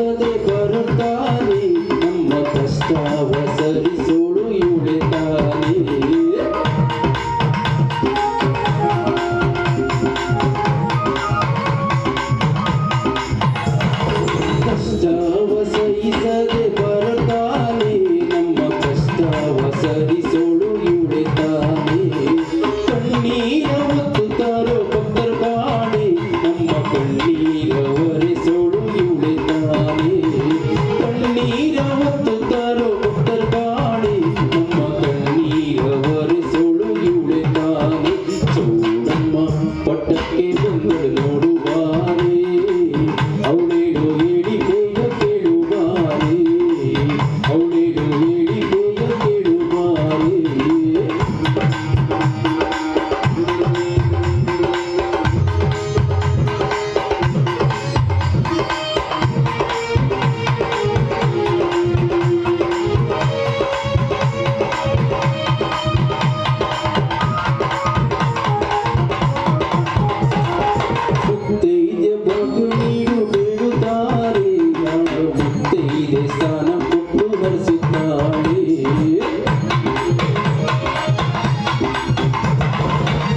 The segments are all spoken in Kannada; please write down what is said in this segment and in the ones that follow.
ಸಹಿಸದೆ ಬರುತ್ತಾನೆ ನಮ್ಮ ಕಷ್ಟವ ಸರಿಸೋಳು ಇವಳೆ ತಾನೇ ಕಷ್ಟವ ಸಹಿಸದೆ ಬರುತ್ತಾನೆ ನಮ್ಮ ಕಷ್ಟವ ಸರಿಸೋಳು ಇವಳೆ ತಾನೇ ಕಣ್ಣೀರ ಮತ್ತು ತಾರೋ ಭಕ್ತರ ಕಾಣೆ ನಮ್ಮ ಕಣ್ಣೀರ ಒರೆಸೋಳು ಇವಳೆ ತಾನೇ ಕಣ್ಣೀರ ಮತ್ತು ತಾರೋ ಭಕ್ತರ ಕಾಣೆ ನಮ್ಮ ಕಣ್ಣೀರ ಒರೆಸೋಳು ಇವಳೆ ತಾನೇ ಚೌಡಮ್ಮ ಪಟ್ಟಕ್ಕೆ ಬಂದಳು ನೋಡುವಾರೆ ಅವಳೇಳು ಹೇಳಿಕೆಯ ಕೇಳುವಾರೆ ಅವಳೇಳು ಹೇಳಿಕೆಯ ಕೇಳುವಾರೆ ಮುತ್ತೈದೆ ಬಾಕು ನೀಡು ಬೇಡುತ್ತಾರೆ ಯಾರು ಮುತ್ತೈದೆ ಸ್ಥಾನ ಕೊಟ್ಟು ಹರಿಸುತ್ತಾಳೆ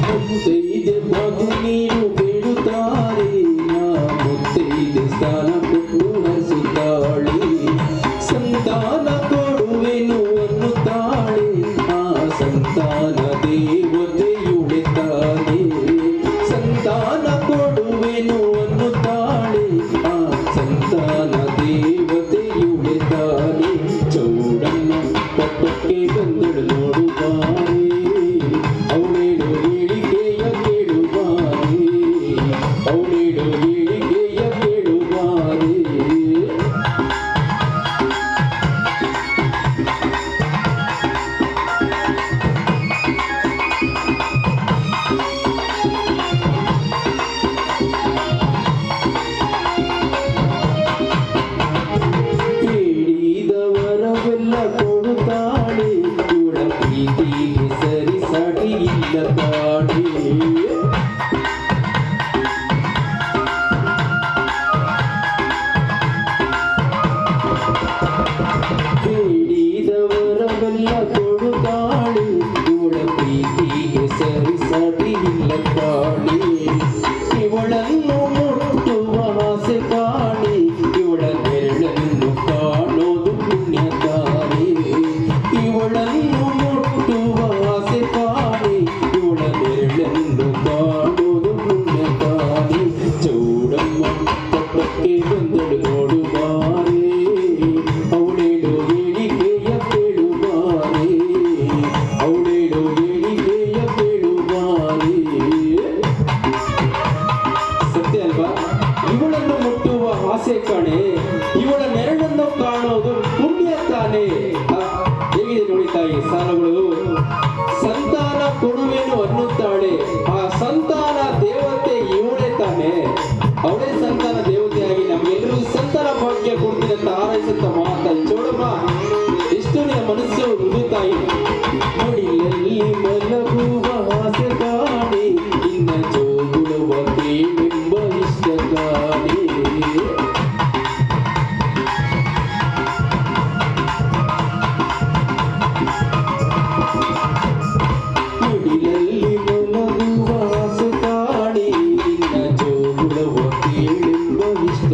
ಮುತ್ತೈದೆ ಬಾಕು ನೀಡು ಬೇಡುತ್ತಾರೆ ಮುತ್ತೈದೆ ಸ್ಥಾನ ಕೊಟ್ಟು ಹರಿಸುತ್ತಾಳೆ ಸಂತಾನ ಕೊಡುವೆನು ಅನ್ನುತ್ತಾಳೆ ಆ ಸಂತಾನ ದೇವತೆಯುಳೆ ತಾನೇ ಸಂತಾನ ಕೊಡುವೆನು ಅನ್ನುತ್ತಾಳೆ ಆ ಸಂತಾನ ದೇವತೆಯುಳೆ ತಾನೇ ಚೌಡಮ್ಮ ಪಟ್ಟಕ್ಕೆ ಬಂದಳು ನೋಡುವಾರೆ ಅವಳೇಳು ಹೇಳಿಕೆಯ ಕೇಳುವಾರೆ ಅವಳೇಳು ಹೇಳಿಕೆಯ ಕೇಳುವಾರೆ ಬೇಡಿದವರವೆಲ್ಲ ಕೊಡುತ್ತಾಳೆ ಇವಳ ಪ್ರೀತಿಗೆ ಸರಿ ಸಾಟಿ ಇಲ್ಲ ಕಾಣೆ ಬೇಡಿದವರವೆಲ್ಲ ಕೊಡುತ್ತಾಳೆ ಇವಳ ಪ್ರೀತಿಗೆ ಸರಿ ಸಾಟಿ ಇಲ್ಲ ಕಾಣೆ ಇವಳನ್ನು ಮುಟ್ಟುವ ಆಸೆ ಕಾಣೆ ಇವಳ ನೆರಳನ್ನು ಕಾಣೋದು ಪುಣ್ಯ ತಾನೇ ಇವಳನ್ನು ಮುಟ್ಟುವ ಆಸೆ ಕಾಣೆ ಇವಳ ನೆರಳನ್ನು ಕಾಣೋದು ಪುಣ್ಯ ತಾನೇ ಚೌಡಮ್ಮ ಪಟ್ಟಕ್ಕೆ ಬಂದಳು ನೋಡುವಾರೆ ಅವಳೇಳು ಹೇಳಿಕೆಯ ಕೇಳುವಾರೆ ಅವಳೇಳು ಹೇಳಿಕೆಯ ಕೇಳುವಾರೆ ಸತ್ಯ ಅಲ್ವಾ ಇವಳನ್ನು ಮುಟ್ಟುವ ಆಸೆ ಕಾಣೆ ಇವಳ ನೆರಳನ್ನು ಕಾಣೋದು ಪುಣ್ಯ ತಾನೇ ಹೇಗಿದೆ ನೋಡಿ ತಾಯಿ ಸಾಲಗಳು ಸಂತಾನ ಕೊಡುವೆನು ಅನ್ನುತ್ತಾಳೆ ಆ ಸಂತಾನ ದೇವತೆ ಇವಳೆ ತಾನೇ ಅವಳೇ ಸಂತಾನ ದೇವತೆಯಾಗಿ ನಮ್ಗೆಲ್ಲರಿಗೂ ಸಂತಾನ ಭಾಗ್ಯ ಕೊಡ್ತೀನಿ ಅಂತ ಹಾರೈಸುತ್ತ ಮಾತಾಯಿ ಚೌಡಮ್ಮ ಎಷ್ಟು ನಿನ್ನ ಮನಸ್ಸು ಮೃದು ತಾಯಿ ಮಡಿಲಲ್ಲಿ ಮಲಗುವ ಆಸೆ ಕಾಣೆ ಇನ್ನ ಜೋಗುಳುವ ಕೇಳೆಂಬ ಇಷ್ಟ ಕಾಣೆ ಮಡಿಲಲ್ಲಿ ಮಲಗುವ ಆಸೆ ಕಾಣೆ ಇನ್ನ ಜೋಗುಳುವ ಕೇಳೆಂಬ ಇಷ್ಟ